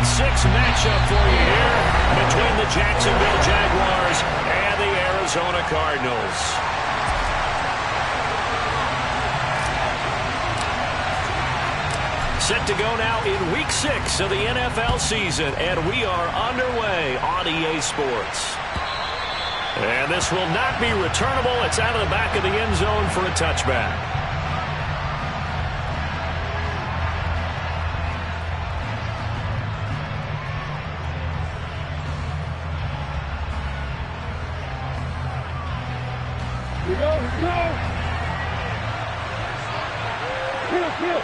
6 matchup for you here between the Jacksonville Jaguars and the Arizona Cardinals. Set to go now in Week 6 of the NFL season, and we are underway on EA Sports. And this will not be returnable. It's out of the back of the end zone for a touchback. Here we go, here we go. Kill.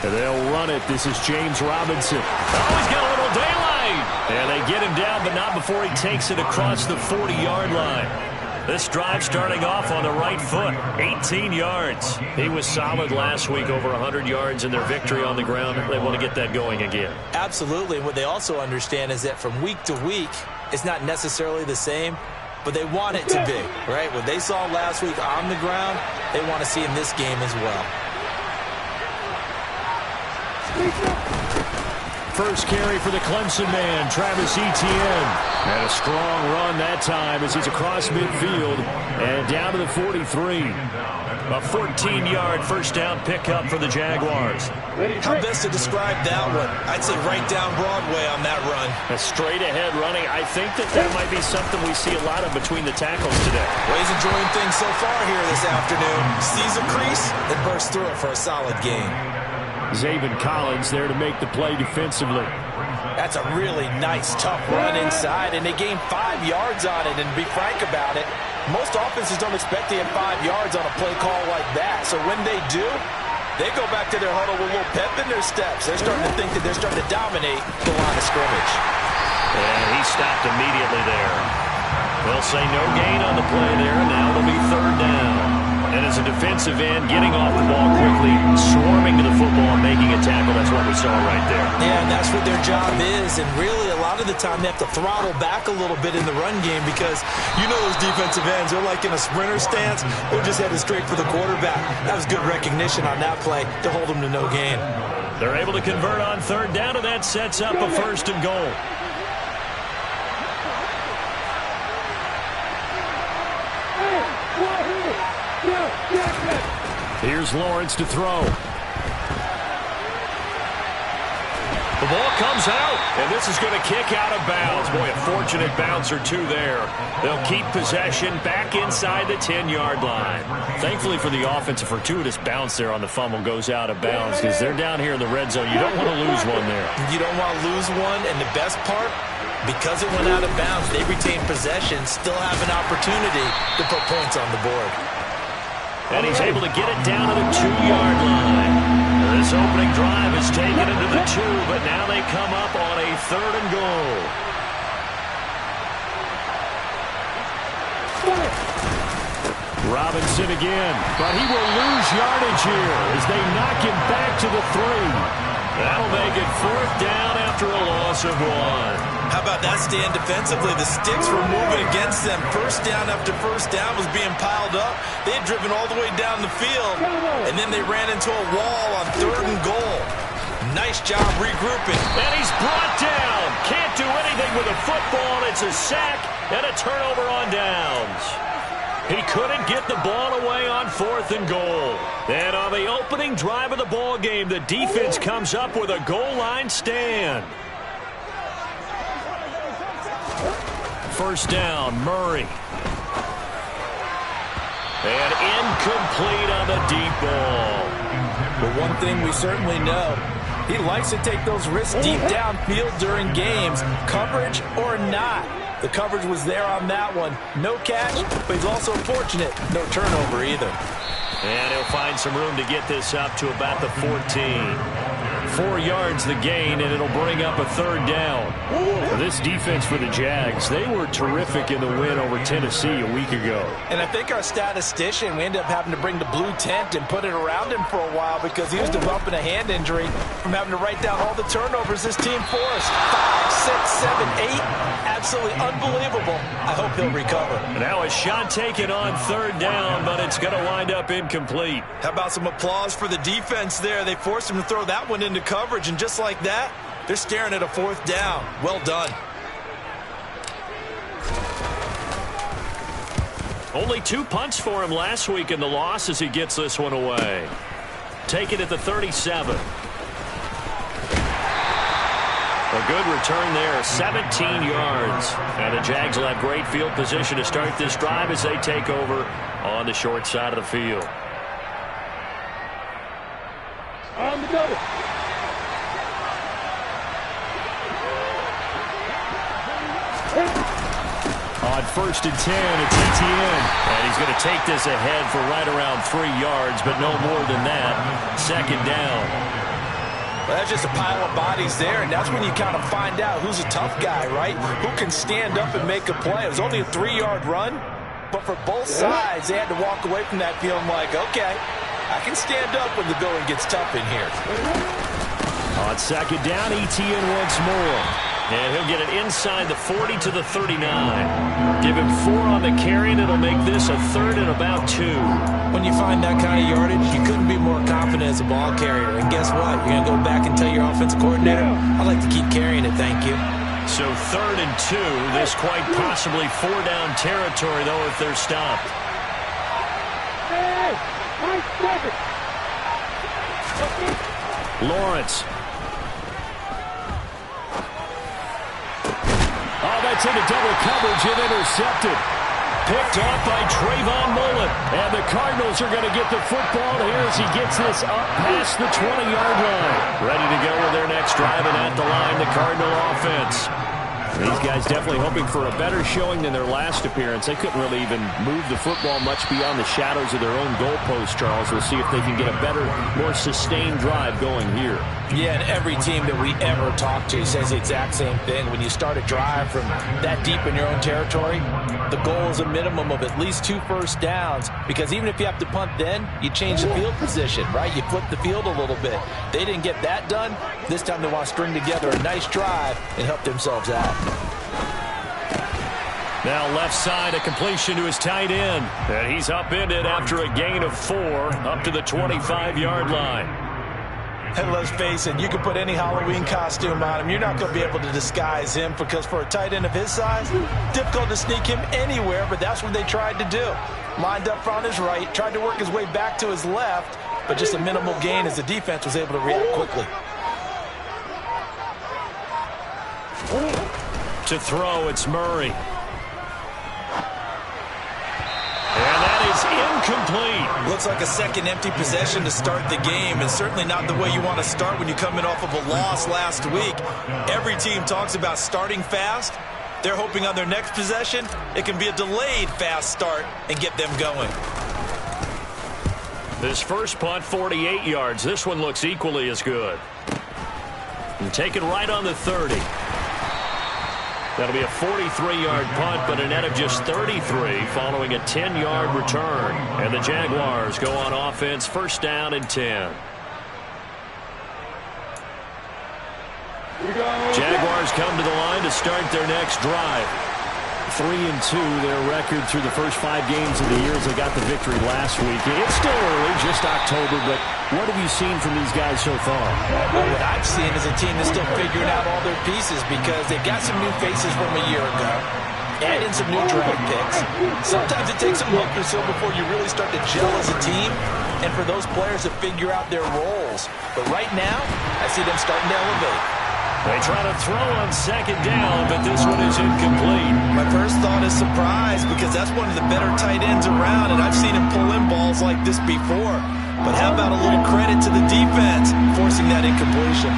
And they'll run it. This is James Robinson. Oh, he's got a little daylight. And they get him down, but not before he takes it across the 40-yard line. This drive starting off on the right foot, 18 yards. He was solid last week, over 100 yards in their victory on the ground. They want to get that going again. Absolutely. What they also understand is that from week to week, it's not necessarily the same, but they want it to be, right? What they saw last week on the ground, they want to see in this game as well. First carry for the Clemson man, Travis Etienne. And a strong run that time as he's across midfield and down to the 43. A 14-yard first down pickup for the Jaguars. How best to describe that one? I'd say right down Broadway on that run. A straight-ahead running. I think that might be something we see a lot of between the tackles today. Well, he's enjoying things so far here this afternoon. Sees a crease and bursts through it for a solid gain. Zaven Collins there to make the play defensively. That's a really nice, tough run inside, and they gained 5 yards on it. And to be frank about it, most offenses don't expect to get 5 yards on a play call like that. So when they do, they go back to their huddle with a little pep in their steps. They're starting to think that they're starting to dominate the line of scrimmage. And he stopped immediately there. They'll say no gain on the play there, and now it'll be third down. And as a defensive end, getting off the ball quickly, swarming to the football, making a tackle, that's what we saw right there. Yeah, and that's what their job is. And really, a lot of the time, they have to throttle back a little bit in the run game because you know those defensive ends, they're like in a sprinter stance. They're just headed straight for the quarterback. That was good recognition on that play to hold them to no gain. They're able to convert on third down, and that sets up a first and goal. Here's Lawrence to throw. The ball comes out, and this is going to kick out of bounds. Boy, a fortunate bounce or two there. They'll keep possession back inside the 10-yard line. Thankfully for the offense, a fortuitous bounce there on the fumble goes out of bounds because they're down here in the red zone. You don't want to lose one there. You don't want to lose one, and the best part, because it went out of bounds, they retain possession, still have an opportunity to put points on the board. And he's able to get it down to the 2-yard line. This opening drive is taken into the 2, but now they come up on a third and goal. Robinson again, but he will lose yardage here as they knock him back to the 3. That'll make it fourth down after a loss of 1. How about that stand defensively? The sticks were moving against them. First down after first down was being piled up. They had driven all the way down the field, and then they ran into a wall on third and goal. Nice job regrouping. And he's brought down. Can't do anything with a football. It's a sack and a turnover on downs. He couldn't get the ball away on fourth and goal. And on the opening drive of the ball game, the defense comes up with a goal line stand. First down, Murray. And incomplete on the deep ball. But one thing we certainly know, he likes to take those risks deep downfield during games, coverage or not. The coverage was there on that one. No catch, but he's also fortunate. No turnover either. And he'll find some room to get this up to about the 14. 4 yards the gain, and it'll bring up a 3rd down. This defense for the Jags, they were terrific in the win over Tennessee a week ago. And I think our statistician, we ended up having to bring the blue tent and put it around him for a while because he was developing a hand injury from having to write down all the turnovers this team forced. 5, 6, 7, 8. Absolutely unbelievable. I hope he'll recover. Now a shot taken on 3rd down, but it's going to wind up incomplete. How about some applause for the defense there? They forced him to throw that one into coverage, and just like that, they're staring at a 4th down. Well done. Only 2 punts for him last week in the loss as he gets this one away. Take it at the 37. A good return there, 17 yards. And the Jags will have great field position to start this drive as they take over on the short side of the field. On the double. On 1st and 10, it's Etienne. And he's going to take this ahead for right around 3 yards, but no more than that. 2nd down. Well, that's just a pile of bodies there, and that's when you kind of find out who's a tough guy, right? Who can stand up and make a play. It was only a 3-yard run, but for both sides, they had to walk away from that feeling like, okay, I can stand up when the going gets tough in here. On 2nd down, Etienne once more. And he'll get it inside the 40 to the 39. Give him 4 on the carry, and it'll make this a 3rd and about 2. When you find that kind of yardage, you couldn't be more confident as a ball carrier. And guess what? You're going to go back and tell your offensive coordinator, I'd like to keep carrying it, thank you. So 3rd and 2. This quite possibly 4-down territory, though, if they're stopped. Hey, nice second. Lawrence. Oh, that's into double coverage and intercepted. Picked off by Trayvon Mullen. And the Cardinals are going to get the football here as he gets this up past the 20-yard line. Ready to go with their next drive, and at the line, the Cardinal offense. These guys definitely hoping for a better showing than their last appearance. They couldn't really even move the football much beyond the shadows of their own goalpost, Charles. We'll see if they can get a better, more sustained drive going here. Yeah, and every team that we ever talk to says the exact same thing. When you start a drive from that deep in your own territory, the goal is a minimum of at least 2 first downs, because even if you have to punt then, you change the field position, right? You flip the field a little bit. They didn't get that done. This time they want to string together a nice drive and help themselves out. Now left side, a completion to his tight end. And he's upended after a gain of 4 up to the 25-yard line. And let's face it, you can put any Halloween costume on him. You're not going to be able to disguise him, because for a tight end of his size, difficult to sneak him anywhere, but that's what they tried to do. Lined up on his right, tried to work his way back to his left, but just a minimal gain as the defense was able to react quickly. To throw, it's Murray. And that is incomplete. Looks like a second empty possession to start the game, and certainly not the way you want to start when you're coming off of a loss last week. Every team talks about starting fast. They're hoping on their next possession it can be a delayed fast start and get them going. This first punt, 48 yards. This one looks equally as good. And taken right on the 30. That'll be a 43-yard punt, but a net of just 33 following a 10-yard return. And the Jaguars go on offense, 1st down and 10. Jaguars come to the line to start their next drive. 3-2, their record through the first 5 games of the year as they got the victory last week. It's still early, just October, but what have you seen from these guys so far? Well, what I've seen is a team that's still figuring out all their pieces, because they've got some new faces from a year ago. Add in some new draft picks. Sometimes it takes a month or so before you really start to gel as a team, and for those players to figure out their roles. But right now, I see them starting to elevate. They try to throw on 2nd down, but this one is incomplete. My first thought is surprise, because that's one of the better tight ends around, and I've seen him pull in balls like this before. But how about a little credit to the defense forcing that incompletion?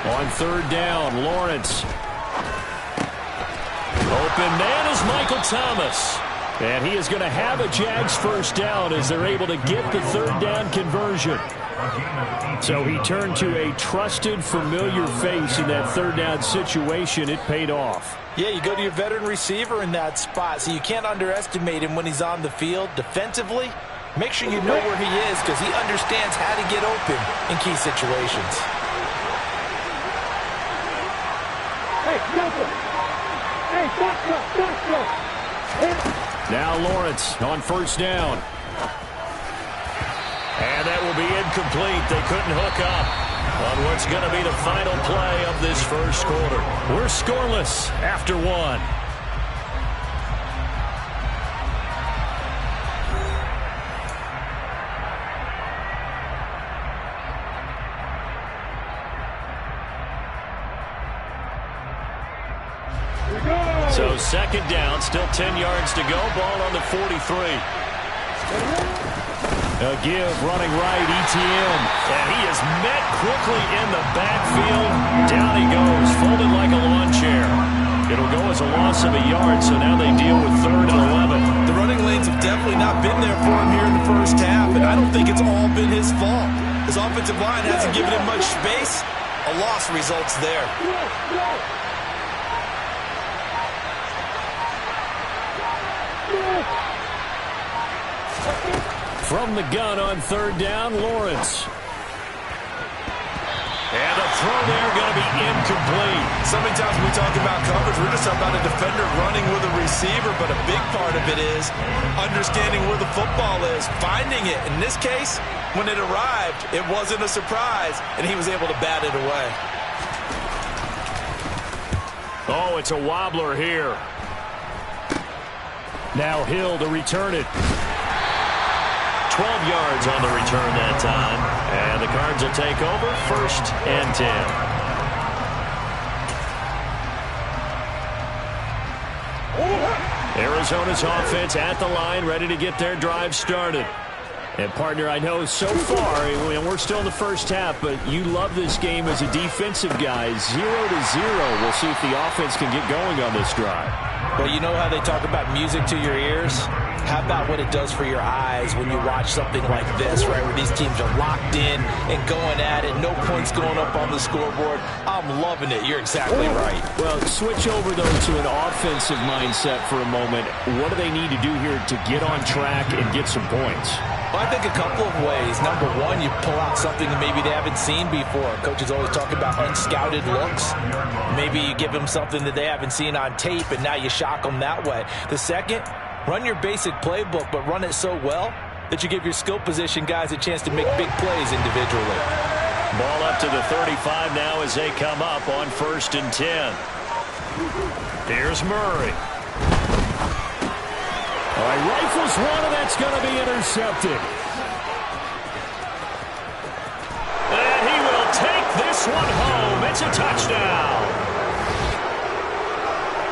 On 3rd down, Lawrence. Open man is Michael Thomas. And he is going to have a Jags first down as they're able to get the third down conversion. So he turned to a trusted, familiar face in that third down situation. It paid off. Yeah, you go to your veteran receiver in that spot, so you can't underestimate him when he's on the field. Defensively, make sure you know where he is because he understands how to get open in key situations. Hey, now Lawrence on first down. And that will be incomplete. They couldn't hook up on what's going to be the final play of this first quarter. We're scoreless after one. So second down, still 10 yards to go. Ball on the 43. A give, running right, ETN. And he is met quickly in the backfield. Down he goes, folded like a lawn chair. It'll go as a loss of a yard, so now they deal with 3rd and 11. The running lanes have definitely not been there for him here in the first half, and I don't think it's all been his fault. His offensive line hasn't given him much space. A loss results there. From the gun on 3rd down, Lawrence. And the throw there going to be incomplete. So many times when we talk about coverage, we're just talking about a defender running with a receiver, but a big part of it is understanding where the football is, finding it. In this case, when it arrived, it wasn't a surprise, and he was able to bat it away. Oh, it's a wobbler here. Now Hill to return it. 12 yards on the return that time. And the Cards will take over 1st and 10. Arizona's offense at the line, ready to get their drive started. And, partner, I know so far, and we're still in the first half, but you love this game as a defensive guy. 0-0. We'll see if the offense can get going on this drive. Well, you know how they talk about music to your ears? How about what it does for your eyes when you watch something like this, right, where these teams are locked in and going at it, no points going up on the scoreboard? I'm loving it. You're exactly right. Well, switch over, though, to an offensive mindset for a moment. What do they need to do here to get on track and get some points? Well, I think a couple of ways. Number one, you pull out something that maybe they haven't seen before. Coaches always talk about unscouted looks. Maybe you give them something that they haven't seen on tape, and now you shock them that way. The second, run your basic playbook, but run it so well that you give your skill position guys a chance to make big plays individually. Ball up to the 35 now as they come up on 1st and 10. Here's Murray. All right, rifles one, and that's going to be intercepted. And he will take this one home. It's a touchdown.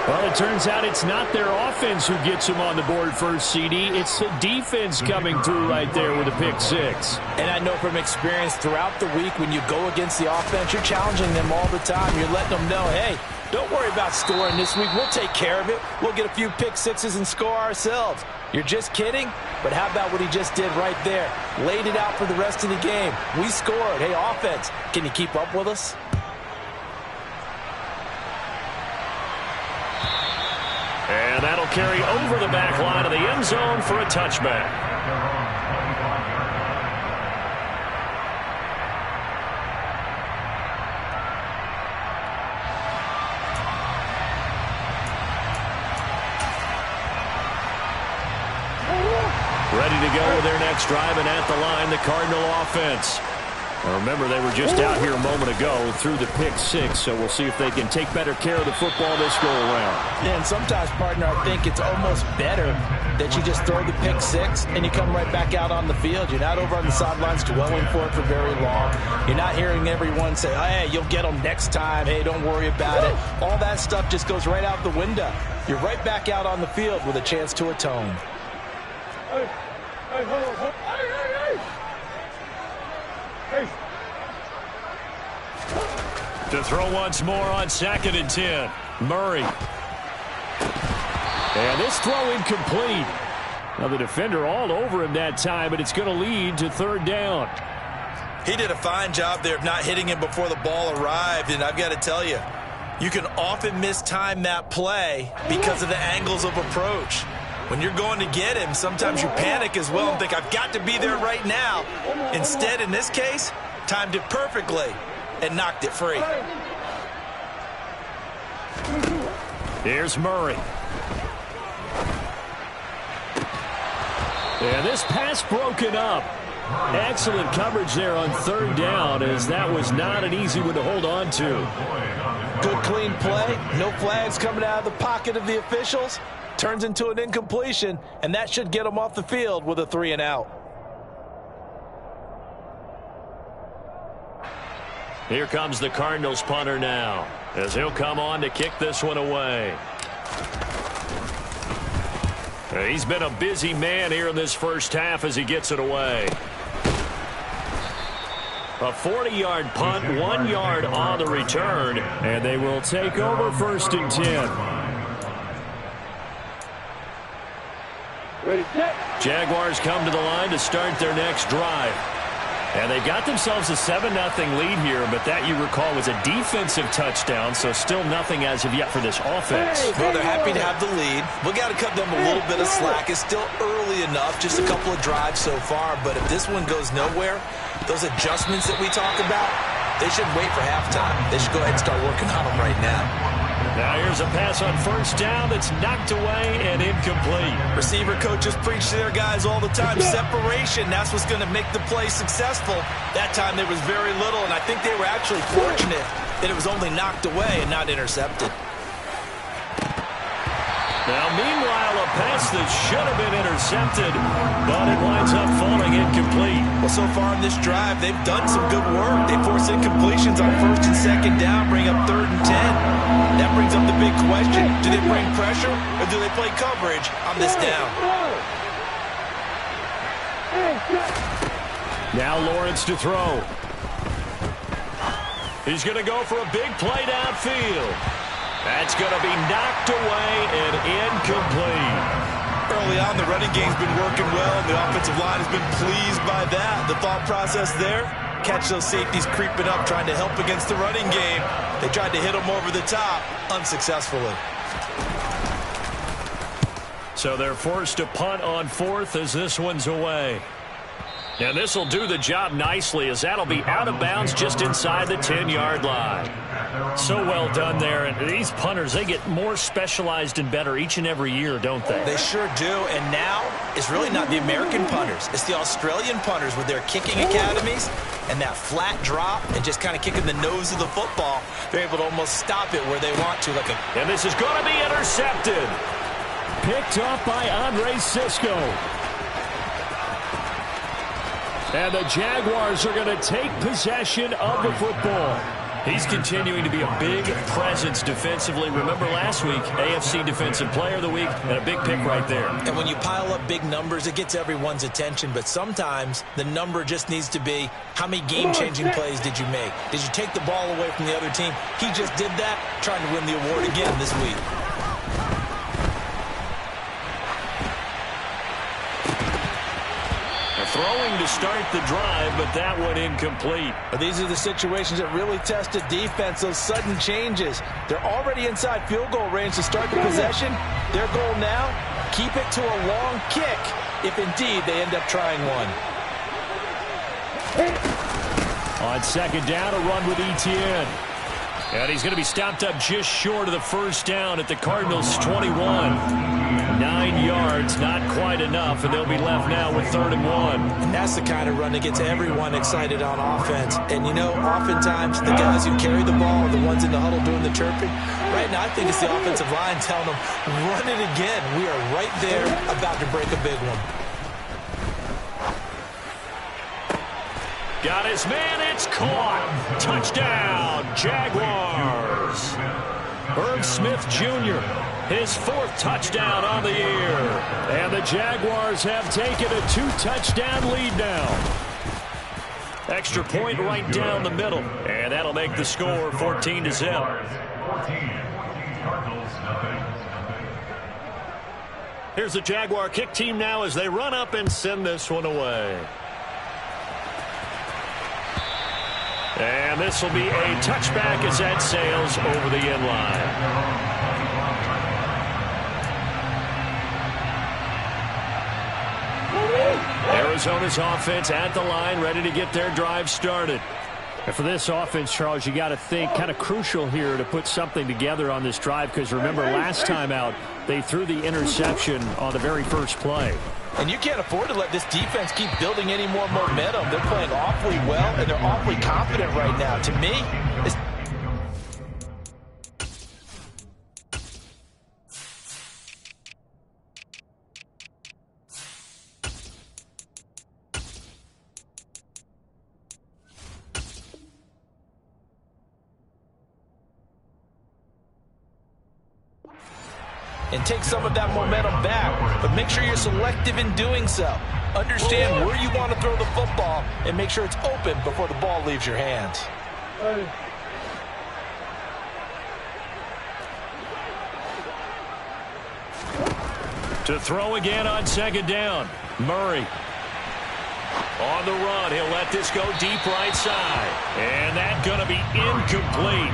Well, it turns out it's not their offense who gets him on the board first, CD. It's the defense coming through right there with a pick 6. And I know from experience throughout the week when you go against the offense, you're challenging them all the time. You're letting them know, hey, don't worry about scoring this week. We'll take care of it. We'll get a few pick 6s and score ourselves. You're just kidding? But how about what he just did right there? Laid it out for the rest of the game. We scored. Hey, offense, can you keep up with us? And that'll carry over the back line of the end zone for a touchback. Ready to go with their next drive, and at the line, the Cardinal offense. Now remember, they were just out here a moment ago through the pick 6, so we'll see if they can take better care of the football this go-around. Yeah, and sometimes, partner, I think it's almost better that you just throw the pick 6 and you come right back out on the field. You're not over on the sidelines dwelling for it for very long. You're not hearing everyone say, oh, hey, you'll get them next time. Hey, don't worry about it. All that stuff just goes right out the window. You're right back out on the field with a chance to atone. Hey, hold on. Hey. To throw once more on 2nd and 10. Murray. And this throw incomplete. Now the defender all over him that time, but it's going to lead to third down. He did a fine job there of not hitting him before the ball arrived, and I've got to tell you, you can often mistime that play because of the angles of approach. When you're going to get him, sometimes you panic as well and think, I've got to be there right now. Instead, in this case, timed it perfectly and knocked it free. Here's Murray. And this pass broken up. Excellent coverage there on third down, as that was not an easy one to hold on to. Good clean play. No flags coming out of the pocket of the officials. Turns into an incompletion, and that should get him off the field with a 3-and-out. Here comes the Cardinals punter now, as he'll come on to kick this one away. He's been a busy man here in this first half as he gets it away. A 40-yard punt, 1 yard on the return, and they will take over first and 10. Ready, set. Jaguars come to the line to start their next drive. And they got themselves a 7-0 lead here, but that, you recall, was a defensive touchdown, so still nothing as of yet for this offense. Well, they're happy to have the lead. We've got to cut them a little bit of slack. It's still early enough, just a couple of drives so far, but if this one goes nowhere, those adjustments that we talk about, they should wait for halftime. They should go ahead and start working on them right now. Now here's a pass on first down that's knocked away and incomplete. Receiver coaches preach to their guys all the time. Separation, that's what's going to make the play successful. That time there was very little, and I think they were actually fortunate that it was only knocked away and not intercepted. Now, meanwhile, a pass that should have been intercepted, but it winds up falling incomplete. Well, so far in this drive, they've done some good work. They force incompletions on first and second down, bring up 3rd and 10. That brings up the big question. Do they bring pressure, or do they play coverage on this down? Now Lawrence to throw. He's going to go for a big play downfield. That's going to be knocked away and incomplete. Early on, the running game's been working well, and the offensive line has been pleased by that. The thought process there, catch those safeties creeping up, trying to help against the running game. They tried to hit them over the top, unsuccessfully. So they're forced to punt on 4th as this one's away. And this will do the job nicely, as that'll be out of bounds just inside the 10-yard line. So well done there. And these punters, they get more specialized and better each and every year, don't they? They sure do. And now it's really not the American punters. It's the Australian punters with their kicking academies and that flat drop and just kind of kicking the nose of the football. They're able to almost stop it where they want to. And this is going to be intercepted. Picked up by Andre Sisco. And the Jaguars are going to take possession of the football. He's continuing to be a big presence defensively. Remember last week, AFC Defensive Player of the Week, and a big pick right there. And when you pile up big numbers, it gets everyone's attention. But sometimes the number just needs to be, how many game-changing plays did you make? Did you take the ball away from the other team? He just did that, trying to win the award again this week. Throwing to start the drive, but that one incomplete. These are the situations that really test a defense, those sudden changes. They're already inside field goal range to start the possession. Their goal now, keep it to a long kick, if indeed they end up trying one. On second down, a run with Etienne. And he's going to be stopped up just short of the first down at the Cardinals' 21. 9 yards, not quite enough, and they'll be left now with 3rd and 1. And that's the kind of run that gets everyone excited on offense. And, you know, oftentimes the guys who carry the ball are the ones in the huddle doing the chirping. Right now, I think it's the offensive line telling them, run it again. We are right there about to break a big one. Got his man, it's caught. Touchdown, Jaguars. Irv Smith Jr., his 4th touchdown on the year. And the Jaguars have taken a 2-touchdown lead now. Extra point right down the middle. And that'll make the score 14-0. Here's the Jaguar kick team now as they run up and send this one away. And this will be a touchback as that sails over the end line. Arizona's offense at the line, ready to get their drive started. And for this offense, Charles, you got to think kind of crucial here to put something together on this drive, because remember last time out they threw the interception on the very first play. And you can't afford to let this defense keep building any more momentum. They're playing awfully well, and they're awfully confident right now. To me, it's and take some of that momentum back, but make sure you're selective in doing so. Understand where you want to throw the football and make sure it's open before the ball leaves your hands. To throw again on second down. Murray on the run. He'll let this go deep right side. And that's going to be incomplete.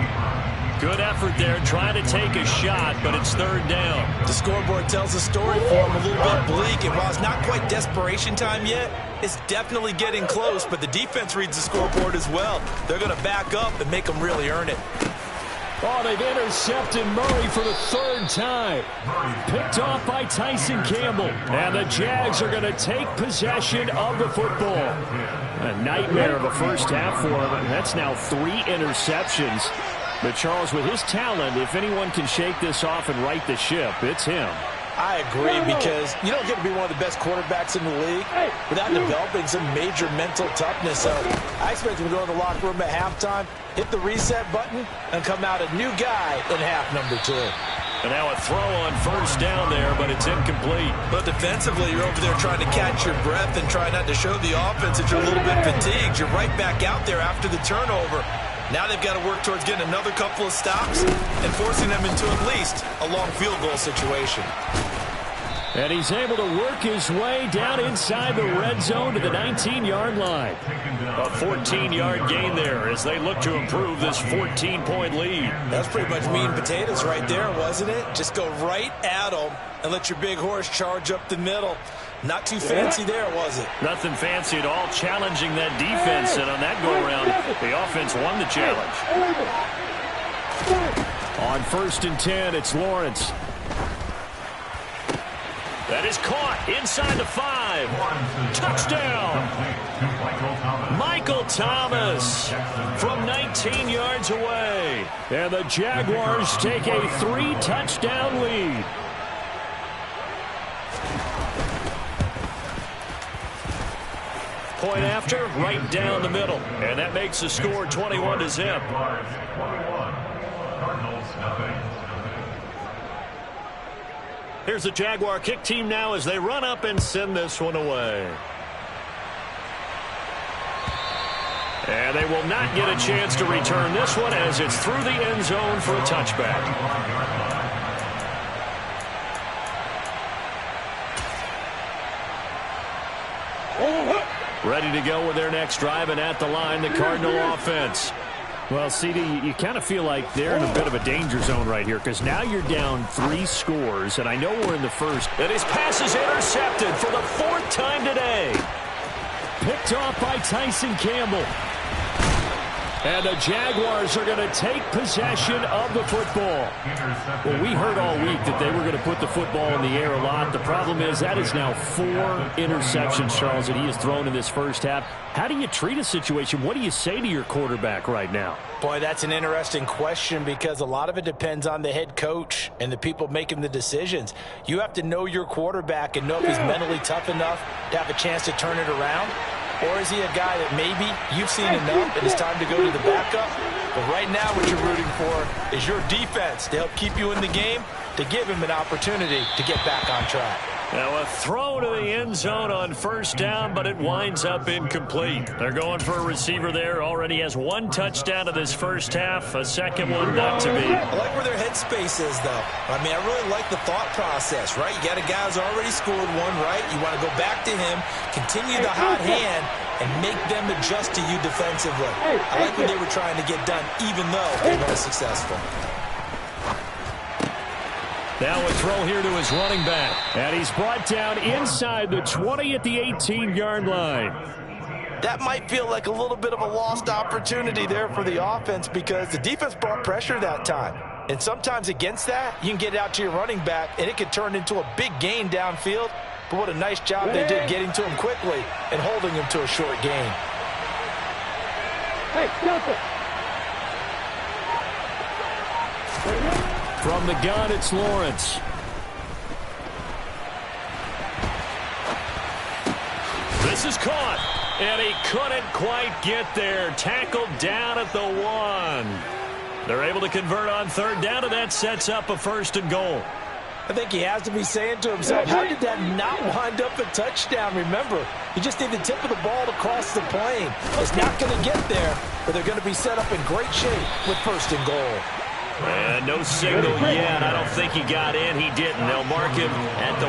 Good effort there, trying to take a shot, but it's third down. The scoreboard tells the story for him, a little bit bleak, and while it's not quite desperation time yet, it's definitely getting close, but the defense reads the scoreboard as well. They're going to back up and make them really earn it. Oh, they've intercepted Murray for the third time. Picked off by Tyson Campbell. And the Jags are going to take possession of the football. A nightmare of a first half for him. That's now 3 interceptions. But, Charles, with his talent, if anyone can shake this off and right the ship, it's him. I agree, because you don't get to be one of the best quarterbacks in the league without developing some major mental toughness. So I expect him to go in the locker room at halftime, hit the reset button, and come out a new guy in half number 2. And now a throw on first down there, but it's incomplete. But defensively, you're over there trying to catch your breath and try not to show the offense that you're a little bit fatigued. You're right back out there after the turnover. Now they've got to work towards getting another couple of stops and forcing them into at least a long field goal situation. And he's able to work his way down inside the red zone to the 19-yard line. A 14-yard gain there as they look to improve this 14-point lead. That's pretty much meat and potatoes right there, wasn't it? Just go right at them and let your big horse charge up the middle. Not too fancy there, was it? Nothing fancy at all, challenging that defense, and on that go-around, the offense won the challenge. On 1st and 10, it's Lawrence. That is caught inside the 5. Touchdown! Michael Thomas from 19 yards away. And the Jaguars take a 3-touchdown lead. Point after, right down the middle. And that makes the score 21-0. Here's the Jaguar kick team now as they run up and send this one away. And they will not get a chance to return this one as it's through the end zone for a touchback. Ready to go with their next drive, and at the line, the Cardinal offense. Well, CD, you kind of feel like they're in a bit of a danger zone right here, because now you're down 3 scores, and I know we're in the first. And his pass is intercepted for the 4th time today. Picked off by Tyson Campbell. And the Jaguars are going to take possession of the football. Well, we heard all week that they were going to put the football in the air a lot. The problem is that is now 4 interceptions, Charles, that he has thrown in this first half. How do you treat a situation? What do you say to your quarterback right now? Boy, that's an interesting question, because a lot of it depends on the head coach and the people making the decisions. You have to know your quarterback and know if he's mentally tough enough to have a chance to turn it around. Or is he a guy that maybe you've seen enough and it's time to go to the backup? But right now what you're rooting for is your defense to help keep you in the game, to give him an opportunity to get back on track. Now a throw to the end zone on first down, but it winds up incomplete. They're going for a receiver there. Already has one touchdown in this first half. A second one not to be. I like where their headspace is, though. I mean, I really like the thought process, right? You got a guy who's already scored one, right? You want to go back to him, continue the hot hand, and make them adjust to you defensively. I like what they were trying to get done, even though they weren't successful. Now a throw here to his running back. And he's brought down inside the 20 at the 18-yard line. That might feel like a little bit of a lost opportunity there for the offense because the defense brought pressure that time. And sometimes against that, you can get it out to your running back, and it can turn into a big gain downfield. But what a nice job they did getting to him quickly and holding him to a short gain. Hey, stop it. From the gun, it's Lawrence. This is caught, and he couldn't quite get there. Tackled down at the 1. They're able to convert on third down, and that sets up a first and goal. I think he has to be saying to himself, how did that not wind up a touchdown? Remember, you just need the tip of the ball to cross the plane. It's not going to get there, but they're going to be set up in great shape with first and goal. And no signal yet. I don't think he got in. He didn't. They'll mark him at the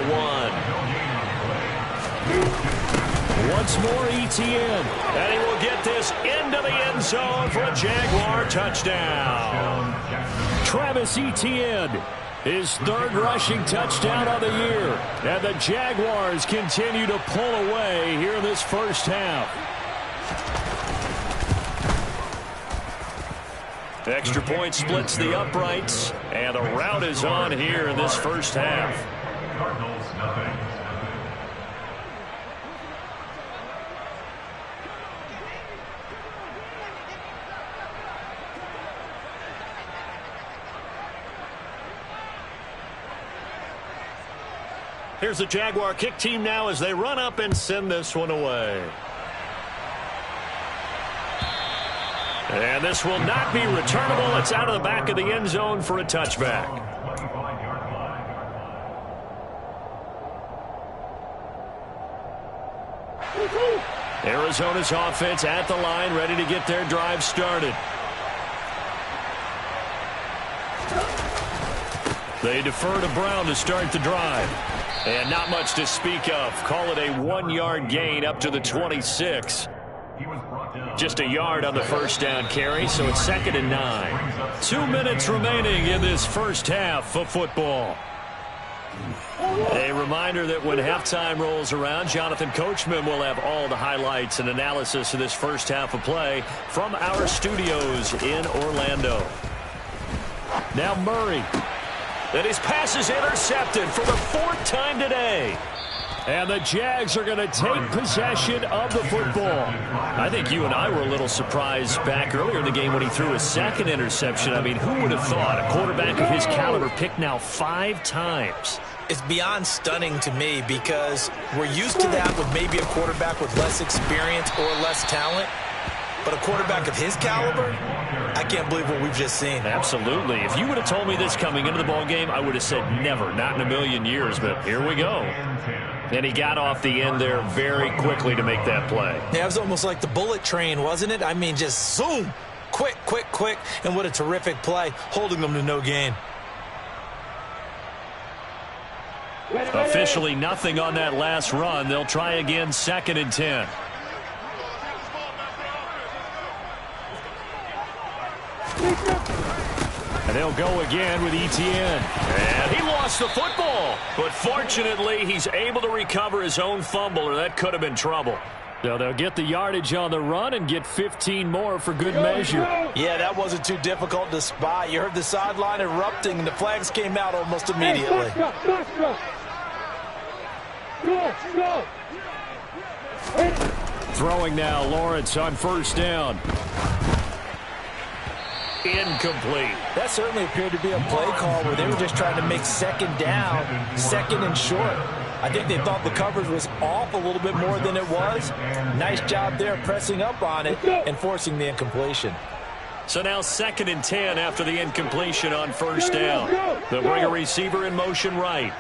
1. Once more, ETN. And he will get this into the end zone for a Jaguar touchdown. Travis Etienne, his third rushing touchdown of the year. And the Jaguars continue to pull away here in this first half. Extra point splits the uprights, and the rout is on here in this first half. Here's the Jaguar kick team now as they run up and send this one away. And this will not be returnable. It's out of the back of the end zone for a touchback. Arizona's offense at the line, ready to get their drive started. They defer to Brown to start the drive. And not much to speak of. Call it a 1-yard gain up to the 26. Just a yard on the first down carry, so it's 2nd and 9. 2 minutes remaining in this first half of football. A reminder that when halftime rolls around, Jonathan Coachman will have all the highlights and analysis of this first half of play from our studios in Orlando. Now Murray. And his pass is intercepted for the 4th time today. And the Jags are going to take possession of the football. I think you and I were a little surprised back earlier in the game when he threw his 2nd interception. I mean, who would have thought a quarterback of his caliber picked now 5 times? It's beyond stunning to me because we're used to that with maybe a quarterback with less experience or less talent. But a quarterback of his caliber, I can't believe what we've just seen. Absolutely. If you would have told me this coming into the ballgame, I would have said never, not in a million years. But here we go. And he got off the end there very quickly to make that play. Yeah, it was almost like the bullet train, wasn't it? I mean, just zoom. Quick, quick, quick. And what a terrific play, holding them to no gain. Officially nothing on that last run. They'll try again, 2nd and 10. And they'll go again with Etienne. And he lost the football. But fortunately, he's able to recover his own fumble, or that could have been trouble. So they'll get the yardage on the run and get 15 more for good measure. Yeah, that wasn't too difficult to spot. You heard the sideline erupting, and the flags came out almost immediately. Throwing now, Lawrence on first down. Incomplete. That certainly appeared to be a play call where they were just trying to make 2nd down, 2nd and short. I think they thought the coverage was off a little bit more than it was. Nice job there pressing up on it and forcing the incompletion. So now 2nd and 10 after the incompletion on first down. They'll bring a receiver in motion right.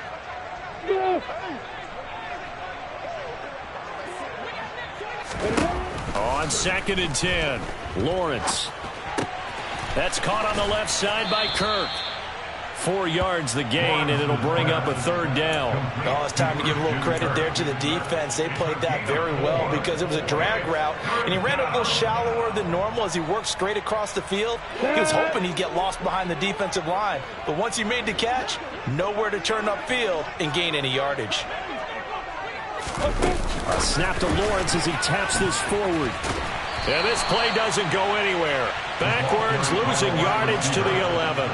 On 2nd and 10, Lawrence. That's caught on the left side by Kirk. 4 yards the gain, and it'll bring up a 3rd down. Oh, it's time to give a little credit there to the defense. They played that very well because it was a drag route, and he ran a little shallower than normal as he worked straight across the field. He was hoping he'd get lost behind the defensive line, but once he made the catch, nowhere to turn upfield and gain any yardage. A snap to Lawrence as he taps this forward. And this play doesn't go anywhere. Backwards, losing yardage to the 11.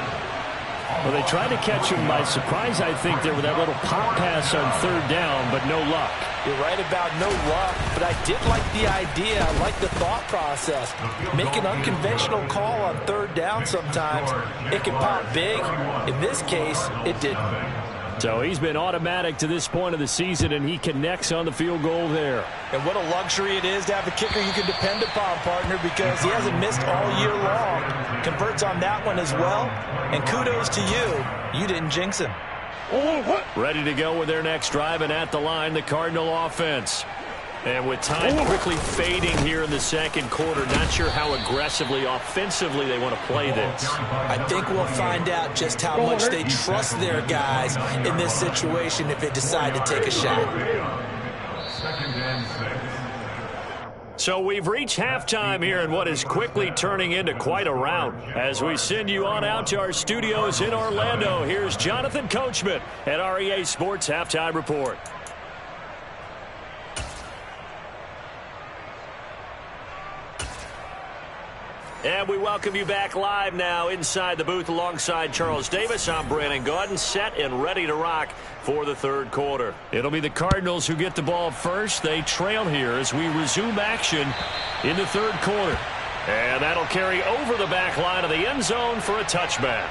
Well, they tried to catch him by surprise, I think, there with that little pop pass on 3rd down, but no luck. You're right about no luck, but I did like the idea. I like the thought process. Make an unconventional call on 3rd down sometimes. It can pop big. In this case, it didn't. So he's been automatic to this point of the season, and he connects on the field goal there. And what a luxury it is to have a kicker you can depend upon, partner, because he hasn't missed all year long. Converts on that one as well. And kudos to you. You didn't jinx him. Ready to go with their next drive, and at the line, the Cardinal offense. And with time quickly fading here in the 2nd quarter, not sure how aggressively, offensively they want to play this. I think we'll find out just how much they trust their guys in this situation if they decide to take a shot. So we've reached halftime here in what is quickly turning into quite a rout. As we send you on out to our studios in Orlando, here's Jonathan Coachman at our EA Sports Halftime Report. And we welcome you back live now inside the booth alongside Charles Davis. I'm Brandon Gaudin, set and ready to rock for the 3rd quarter. It'll be the Cardinals who get the ball first. They trail here as we resume action in the 3rd quarter. And that'll carry over the back line of the end zone for a touchback.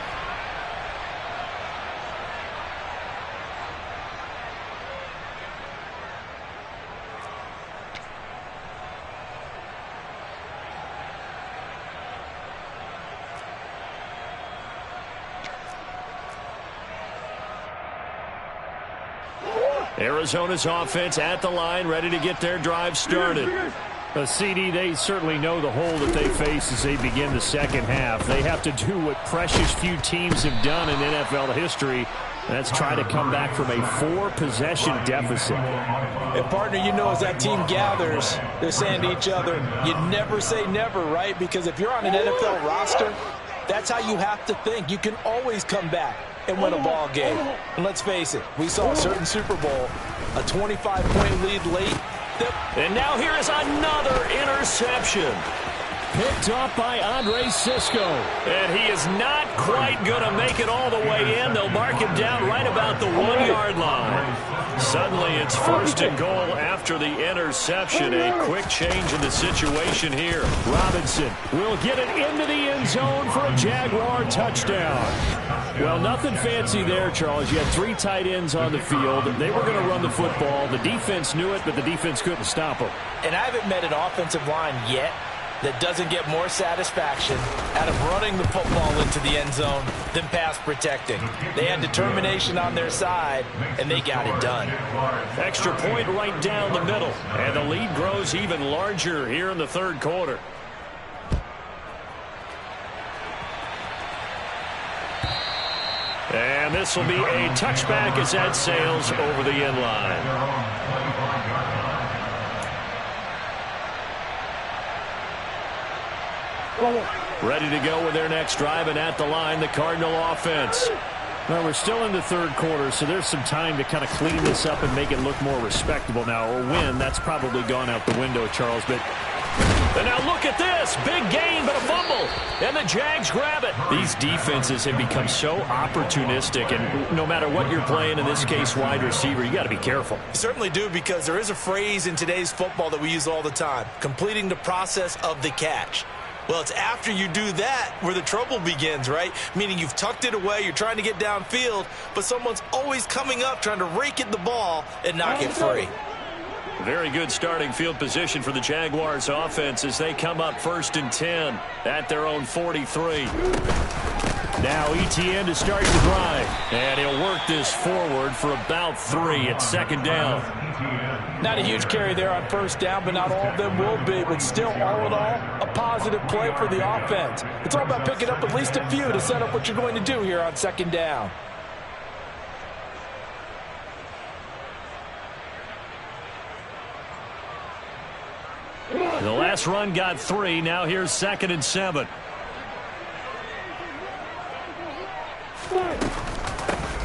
Arizona's offense at the line, ready to get their drive started. CD, they certainly know the hole that they face as they begin the 2nd half. They have to do what precious few teams have done in NFL history, and that's try to come back from a 4-possession deficit. And, partner, you know as that team gathers, they're saying to each other, you never say never, right? Because if you're on an NFL roster, that's how you have to think. You can always come back and win a ball game. And let's face it, we saw a certain Super Bowl, a 25-point lead late. And now here is another interception. Picked up by Andre Sisco. And he is not quite going to make it all the way in. They'll mark him down right about the 1-yard line. Suddenly it's 1st and goal after the interception. A quick change in the situation here. Robinson will get it into the end zone for a Jaguar touchdown. Well, nothing fancy there, Charles. You had 3 tight ends on the field. They were going to run the football. The defense knew it, but the defense couldn't stop them. And I haven't met an offensive line yet that doesn't get more satisfaction out of running the football into the end zone than pass protecting. They had determination on their side, and they got it done. Extra point right down the middle, and the lead grows even larger here in the 3rd quarter. And this will be a touchback as that sails over the end line. Ready to go with their next drive, and at the line, the Cardinal offense. Well, we're still in the 3rd quarter, so there's some time to kind of clean this up and make it look more respectable now. Or win, that's probably gone out the window, Charles. But and now look at this. Big gain, but a fumble. And the Jags grab it. These defenses have become so opportunistic, and no matter what you're playing, in this case wide receiver, you got to be careful. You certainly do, because there is a phrase in today's football that we use all the time, completing the process of the catch. Well, it's after you do that where the trouble begins, right? Meaning you've tucked it away, you're trying to get downfield, but someone's always coming up trying to rake at the ball and knock it free. Very good starting field position for the Jaguars offense as they come up 1st and 10 at their own 43. Now ETN to start the drive. And he'll work this forward for about 3 at second down. Not a huge carry there on first down, but not all of them will be. But still, all in all, a positive play for the offense. It's all about picking up at least a few to set up what you're going to do here on second down. The last run got 3. Now here's 2nd and 7.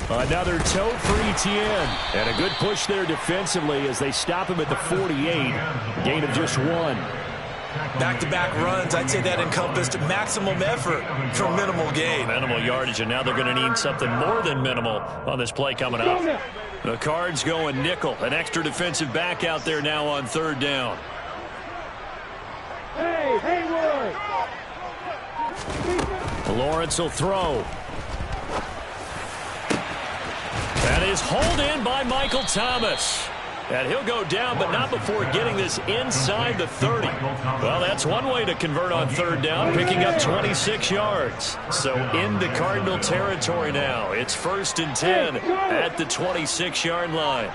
Another tote for ETN. And a good push there defensively as they stop him at the 48. Gain of just 1. Back-to-back runs, I'd say that encompassed maximum effort for minimal gain. Minimal yardage, and now they're going to need something more than minimal on this play coming up. The Cards going nickel. An extra defensive back out there now on 3rd down. Hey, Hayward! Lawrence will throw. That is hauled in by Michael Thomas. And he'll go down, but not before getting this inside the 30. Well, that's one way to convert on 3rd down, picking up 26 yards. So into Cardinal territory now. It's 1st and 10 at the 26-yard line.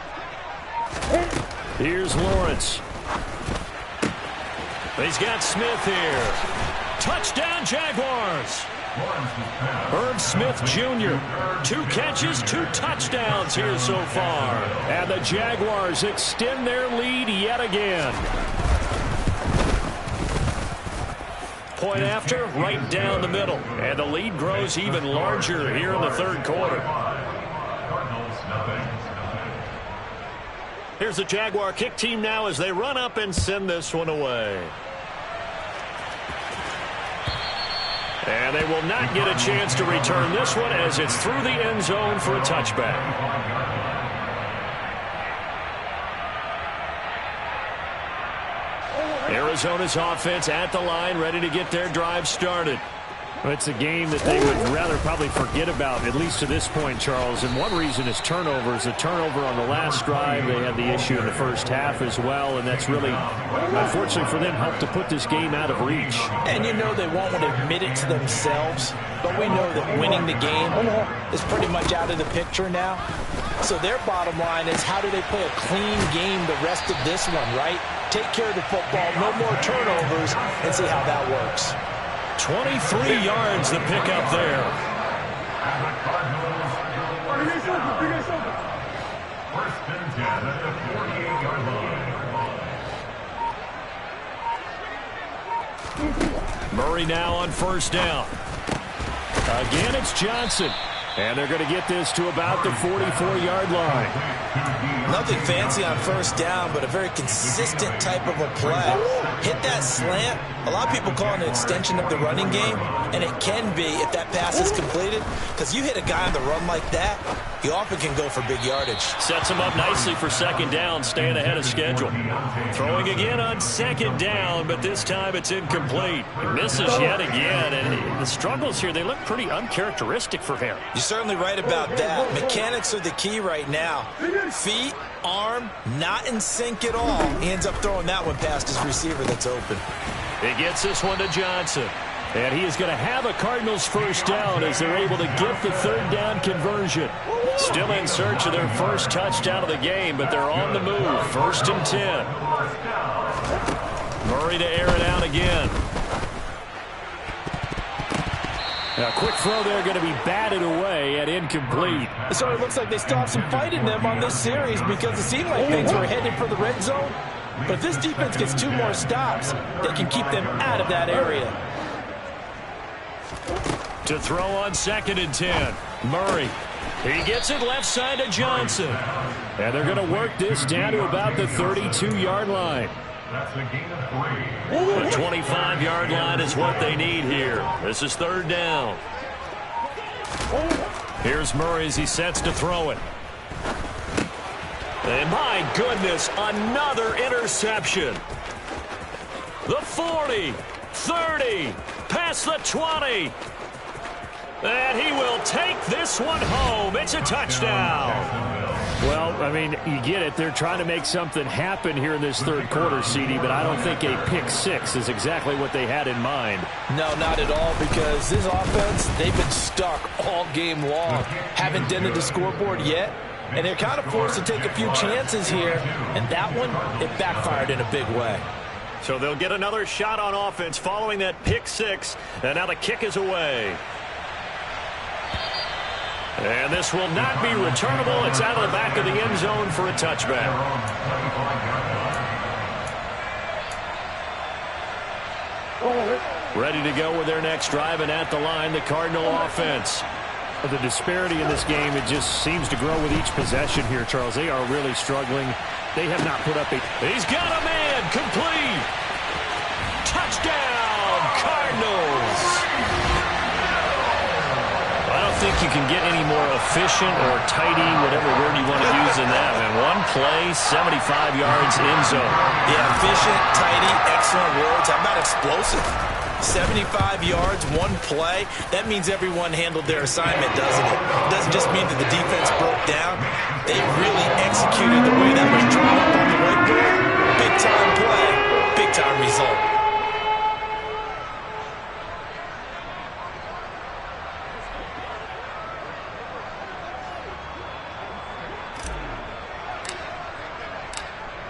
Here's Lawrence. He's got Smith here. Touchdown, Jaguars. Herb Smith Jr. 2 catches, 2 touchdowns here so far. And the Jaguars extend their lead yet again. Point after, right down the middle. And the lead grows even larger here in the 3rd quarter. Here's the Jaguar kick team now as they run up and send this one away. And they will not get a chance to return this one as it's through the end zone for a touchback. Arizona's offense at the line, ready to get their drive started. Well, it's a game that they would rather probably forget about, at least to this point, Charles. And one reason is turnovers. A turnover on the last drive. They had the issue in the first half as well, and that's really, unfortunately for them, helped to put this game out of reach. And you know they won't want to admit it to themselves, but we know that winning the game is pretty much out of the picture now. So their bottom line is, how do they play a clean game the rest of this one, right? Take care of the football, no more turnovers, and see how that works. 23 yards the pick up there. Murray now on 1st down. Again, it's Johnson. And they're going to get this to about the 44-yard line. Nothing fancy on 1st down, but a very consistent type of a play. Hit that slant. A lot of people call it an extension of the running game, and it can be if that pass is completed, because you hit a guy on the run like that, he often can go for big yardage. Sets him up nicely for 2nd down, staying ahead of schedule. Throwing again on 2nd down, but this time it's incomplete. He misses yet again, and the struggles here, they look pretty uncharacteristic for him. You're certainly right about that. Mechanics are the key right now. Feet, arm, not in sync at all. He ends up throwing that one past his receiver that's open. He gets this one to Johnson. And he is going to have a Cardinals 1st down as they're able to get the 3rd down conversion. Still in search of their first touchdown of the game, but they're on the move. 1st and 10. Murray to air it out again. A quick throw there going to be batted away and incomplete. So it looks like they still have some fight in them on this series because it seemed like things were headed for the red zone. But if this defense gets 2 more stops, they can keep them out of that area. To throw on 2nd and 10. Murray. He gets it left side to Johnson. And they're going to work this down to about the 32-yard line. That's a gain of 3. The 25-yard line is what they need here. This is 3rd down. Here's Murray as he sets to throw it. And my goodness, another interception. The 40, 30, past the 20. And he will take this one home. It's a touchdown. Well, I mean, you get it. They're trying to make something happen here in this third quarter, CD, but I don't think a pick six is exactly what they had in mind. No, not at all, because this offense, they've been stuck all game long. Haven't dented the scoreboard yet, and they're kind of forced to take a few chances here, and that one, it backfired in a big way. So they'll get another shot on offense following that pick six, and now the kick is away. And this will not be returnable. It's out of the back of the end zone for a touchback. Ready to go with their next drive, and at the line, the Cardinal offense. The disparity in this game, it just seems to grow with each possession here, Charles. They are really struggling. They have not put up a... He's got a man, complete. Touchdown, Cardinals. I don't think you can get any more efficient or tidy, whatever word you want to use in that, man. One play, 75 yards, end zone. Yeah, efficient, tidy, excellent words. How about explosive? 75 yards, one play. That means everyone handled their assignment, doesn't it? It doesn't just mean that the defense broke down. They really executed the way that was drawn up on the whiteboard. Big-time play, big-time result.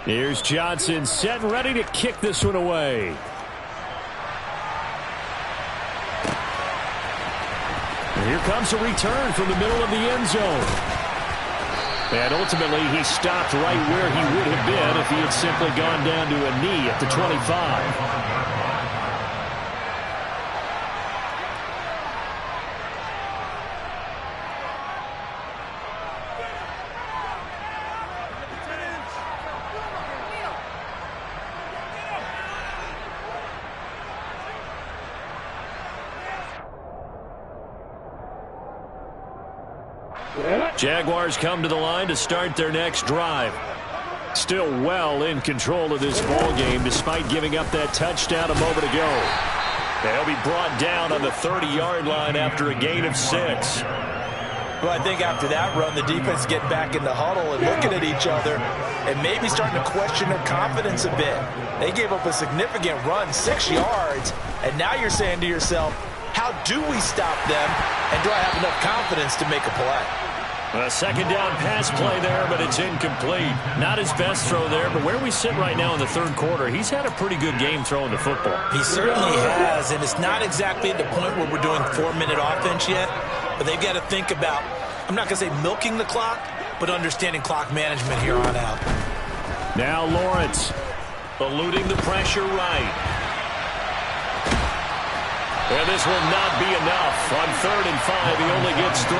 Here's Johnson set and ready to kick this one away. And here comes a return from the middle of the end zone. And ultimately, he stopped right where he would have been if he had simply gone down to a knee at the 25. Jaguars come to the line to start their next drive. Still well in control of this ball game despite giving up that touchdown a moment ago. They'll be brought down on the 30-yard line after a gain of 6. Well, I think after that run, the defense get back in the huddle and looking at each other and maybe starting to question their confidence a bit. They gave up a significant run, 6 yards, and now you're saying to yourself, how do we stop them, and do I have enough confidence to make a play? A second down pass play there, but it's incomplete. Not his best throw there, but where we sit right now in the third quarter, he's had a pretty good game throwing the football. He certainly has, and it's not exactly at the point where we're doing 4-minute offense yet, but they've got to think about, I'm not going to say milking the clock, but understanding clock management here on out. Now Lawrence eluding the pressure right. And this will not be enough. On 3rd and 5, he only gets 3.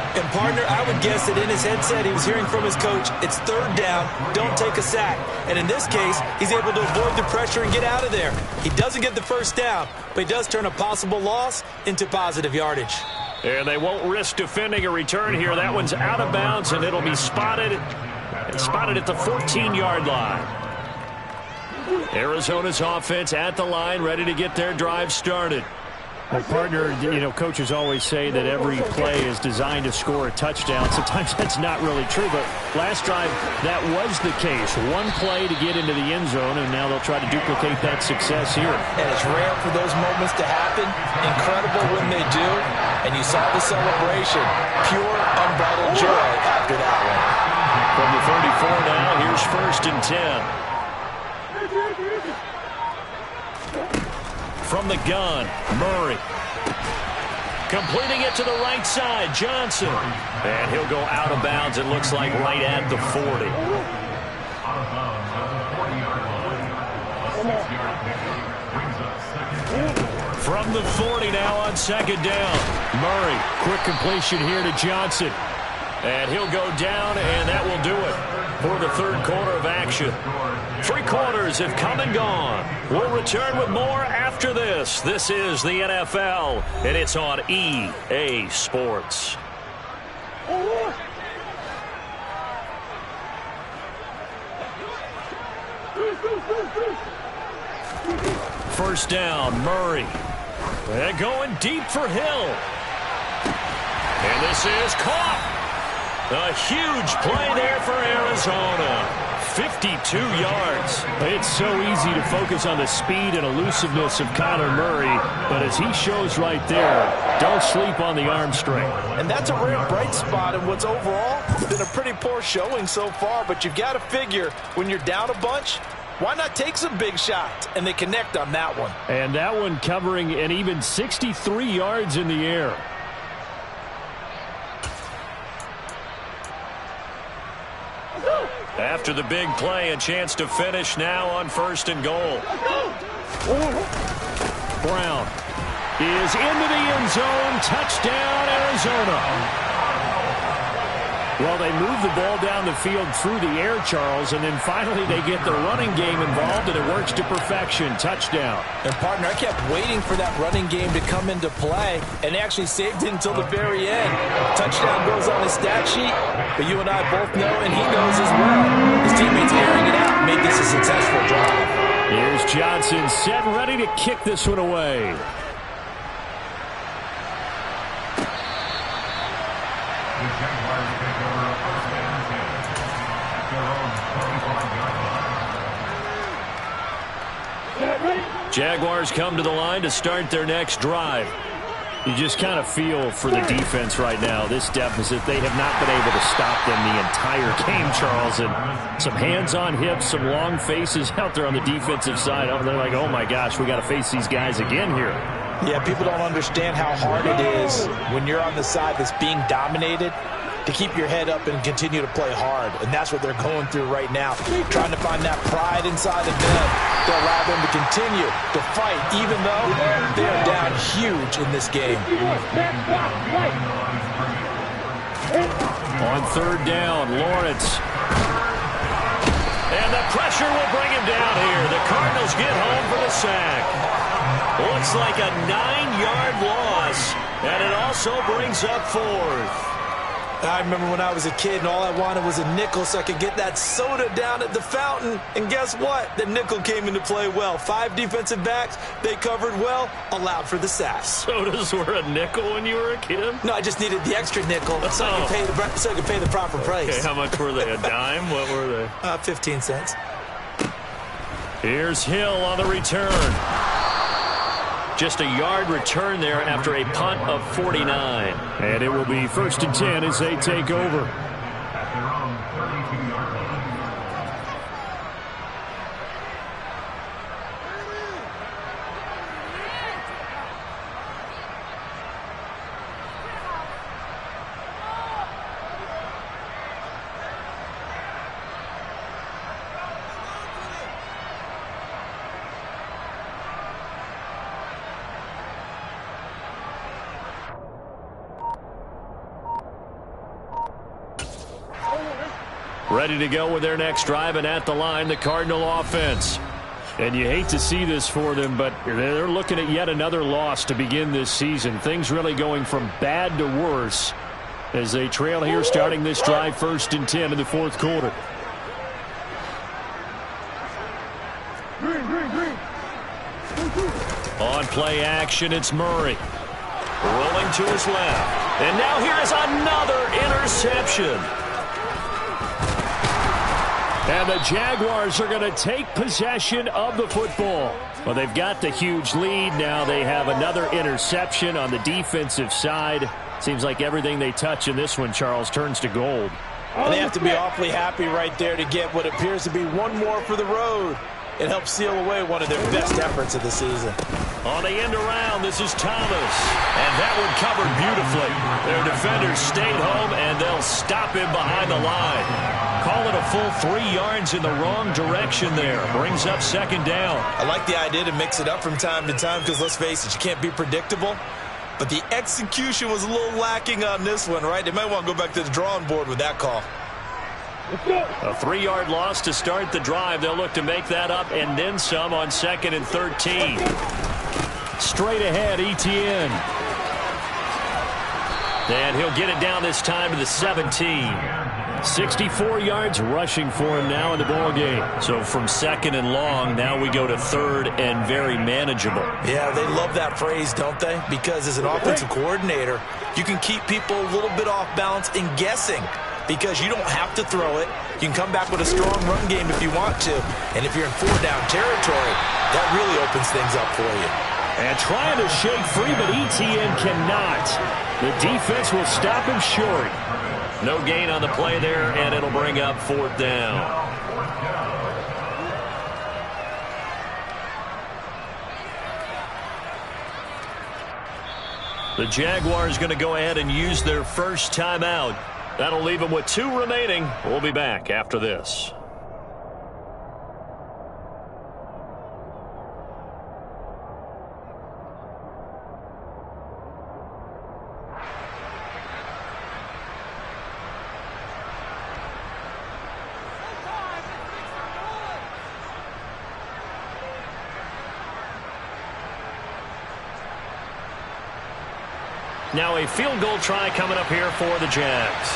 And, partner, I would guess that in his headset he was hearing from his coach, it's 3rd down, don't take a sack. And in this case, he's able to avoid the pressure and get out of there. He doesn't get the first down, but he does turn a possible loss into positive yardage. And they won't risk defending a return here. That one's out of bounds, and it'll be spotted at the 14-yard line. Arizona's offense at the line, ready to get their drive started. Well, partner, coaches always say that every play is designed to score a touchdown. Sometimes that's not really true, but last drive, that was the case. One play to get into the end zone, and now they'll try to duplicate that success here. And it's rare for those moments to happen. Incredible when they do. And you saw the celebration. Pure, unbridled joy after that one. From the 34 now, here's 1st and 10. From the gun, Murray. Completing it to the right side, Johnson. And he'll go out of bounds, it looks like, right at the 40. From the 40 now on 2nd down. Murray, quick completion here to Johnson. And he'll go down, and that will do it for the 3rd quarter of action. 3 quarters have come and gone. We'll return with more after this. This is the NFL, and it's on EA Sports. First down, Murray. And going deep for Hill. And this is caught. A huge play there for Arizona. 52 yards. It's so easy to focus on the speed and elusiveness of Kyler Murray, but as he shows right there, don't sleep on the arm strength. And that's a rare bright spot in what's overall been a pretty poor showing so far, but you've got to figure when you're down a bunch, why not take some big shots? And they connect on that one. And that one covering an even 63 yards in the air. After the big play, a chance to finish now on 1st and goal. Brown is into the end zone. Touchdown, Arizona. Well, they move the ball down the field through the air, Charles, and then finally they get the running game involved, and it works to perfection. Touchdown. And, partner, I kept waiting for that running game to come into play, and they actually saved it until the very end. Touchdown goes on his stat sheet, but you and I both know, and he knows as well, his teammates airing it out made this a successful drive. Here's Johnson set, ready to kick this one away. Jaguars come to the line to start their next drive. You just kind of feel for the defense right now. This deficit, they have not been able to stop them the entire game, Charles. And some hands on hips, some long faces out there on the defensive side. They're like, oh my gosh, we got to face these guys again here. Yeah, people don't understand how hard it is when you're on the side that's being dominated to keep your head up and continue to play hard. And that's what they're going through right now, trying to find that pride inside of them to allow them to continue to fight, even though they are down huge in this game. On 3rd down, Lawrence. And the pressure will bring him down here. The Cardinals get home for the sack. Looks like a 9-yard loss, and it also brings up 4th. I remember when I was a kid and all I wanted was a nickel so I could get that soda down at the fountain. And guess what? The nickel came into play well. 5 defensive backs, they covered well, allowed for the sack. Sodas were a nickel when you were a kid? No, I just needed the extra nickel so I could pay the proper price. Okay, how much were they? A dime? What were they? 15 cents. Here's Hill on the return. Just a yard return there after a punt of 49. And it will be 1st and 10 as they take over. At their own 32-yard line. Ready to go with their next drive, and at the line, the Cardinal offense. And you hate to see this for them, but they're looking at yet another loss to begin this season. Things really going from bad to worse as they trail here starting this drive 1st and 10 in the 4th quarter. On play action, it's Murray. Rolling to his left. And now here is another interception. And the Jaguars are going to take possession of the football. Well, they've got the huge lead. Now they have another interception on the defensive side. Seems like everything they touch in this one, Charles, turns to gold. And they have to be awfully happy right there to get what appears to be one more for the road. It helps seal away one of their best efforts of the season. On the end around, this is Thomas. And that one covered beautifully. Their defenders stayed home, and they'll stop him behind the line. Call it a full 3 yards in the wrong direction there. Brings up 2nd down. I like the idea to mix it up from time to time because, let's face it, you can't be predictable. But the execution was a little lacking on this one, right? They might want to go back to the drawing board with that call. A 3-yard loss to start the drive. They'll look to make that up and then some on 2nd and 13. Straight ahead, Etienne. And he'll get it down this time to the 17. 64 yards rushing for him now in the ball game. So from 2nd and long, now we go to 3rd and very manageable. Yeah, they love that phrase, don't they? Because as an offensive coordinator, you can keep people a little bit off balance and guessing. because you don't have to throw it. You can come back with a strong run game if you want to. And if you're in 4-down territory, that really opens things up for you. And trying to shake free, but ETN cannot. The defense will stop him short. No gain on the play there, and it'll bring up 4th down. The Jaguars going to go ahead and use their first timeout. That'll leave them with 2 remaining. We'll be back after this. Now a field goal try coming up here for the Jags.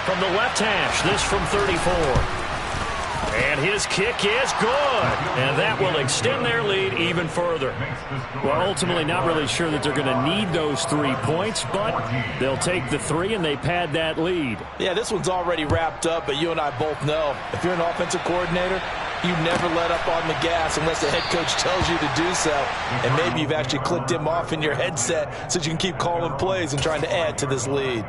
From the left hash, this from 34. And his kick is good. And that will extend their lead even further. Well, ultimately not really sure that they're going to need those 3 points, but they'll take the 3 and they pad that lead. Yeah, this one's already wrapped up, but you and I both know if you're an offensive coordinator, you never let up on the gas unless the head coach tells you to do so. And maybe you've actually clicked him off in your headset so you can keep calling plays and trying to add to this lead.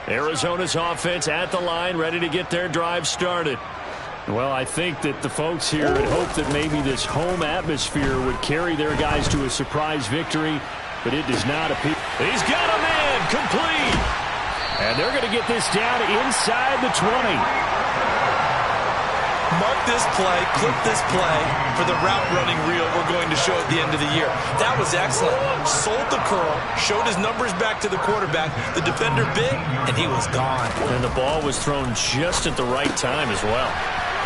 Arizona's offense at the line, ready to get their drive started. Well, I think that the folks here had hoped that maybe this home atmosphere would carry their guys to a surprise victory, but it does not appear. He's got a man complete. And they're going to get this down inside the 20. Mark this play, clip this play for the route running reel we're going to show at the end of the year. That was excellent. Sold the curl, showed his numbers back to the quarterback. The defender bit, and he was gone. And the ball was thrown just at the right time as well.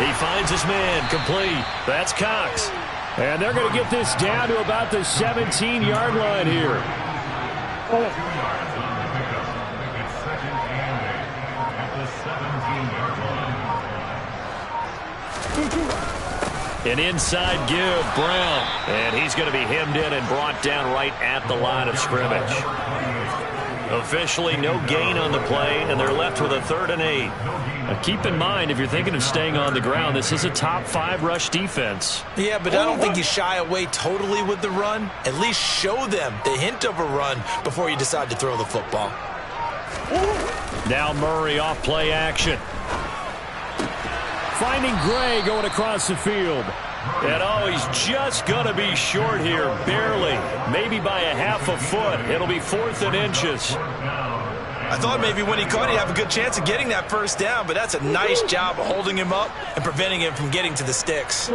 He finds his man complete. That's Cox. And they're going to get this down to about the 17-yard line here. An inside give, Brown. And he's going to be hemmed in and brought down right at the line of scrimmage. Officially no gain on the play, and they're left with a 3rd and 8. Now keep in mind, if you're thinking of staying on the ground, this is a top 5 rush defense. Yeah, but I don't think you shy away totally with the run. At least show them the hint of a run before you decide to throw the football. Now Murray off play action. Finding Gray going across the field. And oh, he's just going to be short here, barely. Maybe by a half a foot. It'll be 4th and inches. I thought maybe when he caught, he'd have a good chance of getting that first down, but that's a nice job of holding him up and preventing him from getting to the sticks.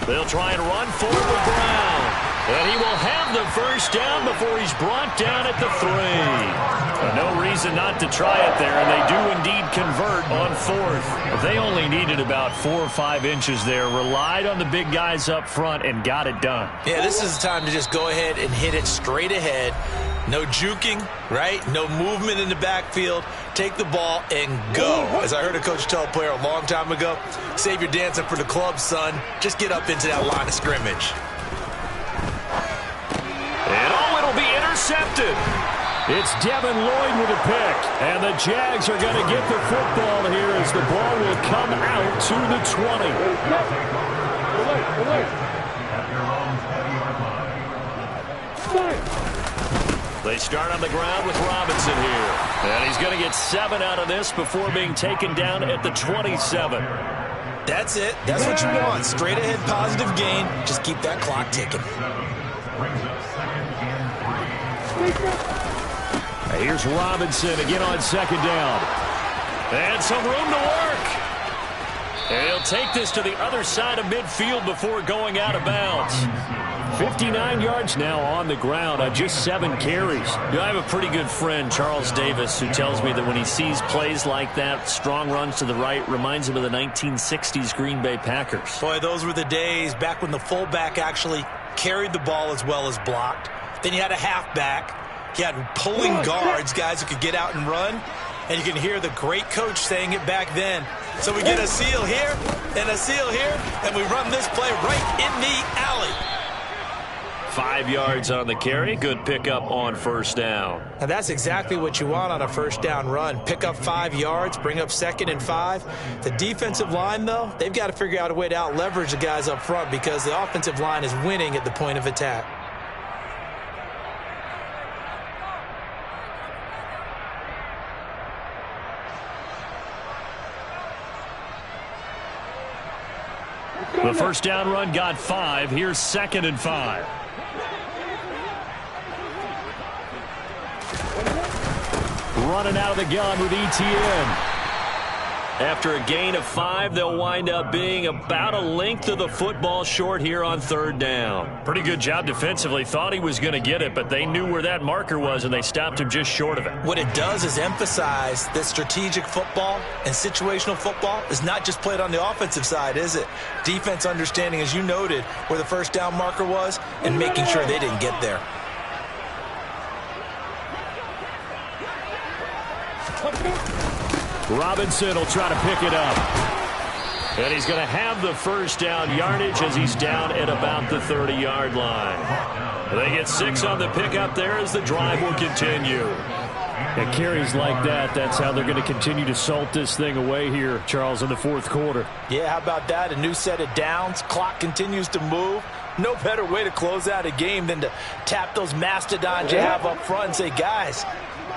They'll try and run forward with Brown. And he will have the first down before he's brought down at the 3. No reason not to try it there, and they do indeed convert on 4th. They only needed about 4 or 5 inches there, relied on the big guys up front, and got it done. Yeah, this is the time to just go ahead and hit it straight ahead. No juking, right? No movement in the backfield. Take the ball and go. As I heard a coach tell a player a long time ago, save your dancing for the club, son. Just get up into that line of scrimmage. And oh, it'll be intercepted. It's Devin Lloyd with a pick. And the Jags are going to get the football here as the ball will come out to the 20. They start on the ground with Robinson here. And he's going to get 7 out of this before being taken down at the 27. That's it. That's what you want. Straight ahead positive gain. Just keep that clock ticking. Here's Robinson again on 2nd down. And some room to work. And he'll take this to the other side of midfield before going out of bounds. 59 yards now on the ground on just 7 carries. I have a pretty good friend, Charles Davis, who tells me that when he sees plays like that, strong runs to the right, reminds him of the 1960s Green Bay Packers. Boy, those were the days back when the fullback actually carried the ball as well as blocked. Then you had a halfback. You had pulling guards, guys who could get out and run. And you can hear the great coach saying it back then. So we get a seal here and a seal here, and we run this play right in the alley. 5 yards on the carry. Good pickup on first down. Now that's exactly what you want on a first down run. Pick up 5 yards, bring up 2nd and 5. The defensive line, though, they've got to figure out a way to out-leverage the guys up front because the offensive line is winning at the point of attack. The first down run got 5. Here's 2nd and 5. Running out of the gun with ETN. After a gain of 5, they'll wind up being about a length of the football short here on 3rd down. Pretty good job defensively. Thought he was going to get it, but they knew where that marker was, and they stopped him just short of it. What it does is emphasize that strategic football and situational football is not just played on the offensive side, is it? Defense understanding, as you noted, where the first down marker was and making sure they didn't get there. Robinson will try to pick it up. And he's going to have the first down yardage as he's down at about the 30-yard line. They get 6 on the pickup there as the drive will continue. And carries like that, that's how they're going to continue to salt this thing away here, Charles, in the 4th quarter. Yeah, how about that? A new set of downs. Clock continues to move. No better way to close out a game than to tap those mastodons you have up front and say, guys,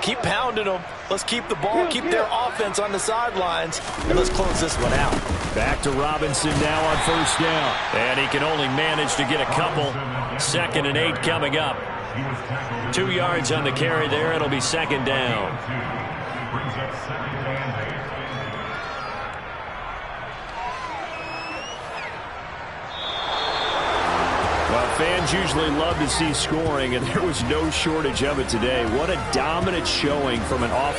keep pounding them. Let's keep the ball, keep their offense on the sidelines, and let's close this one out. Back to Robinson now on first down. And he can only manage to get a couple. 2nd and 8 coming up. 2 yards on the carry there. It'll be 2nd down. Fans usually love to see scoring, and there was no shortage of it today. What a dominant showing from an offense.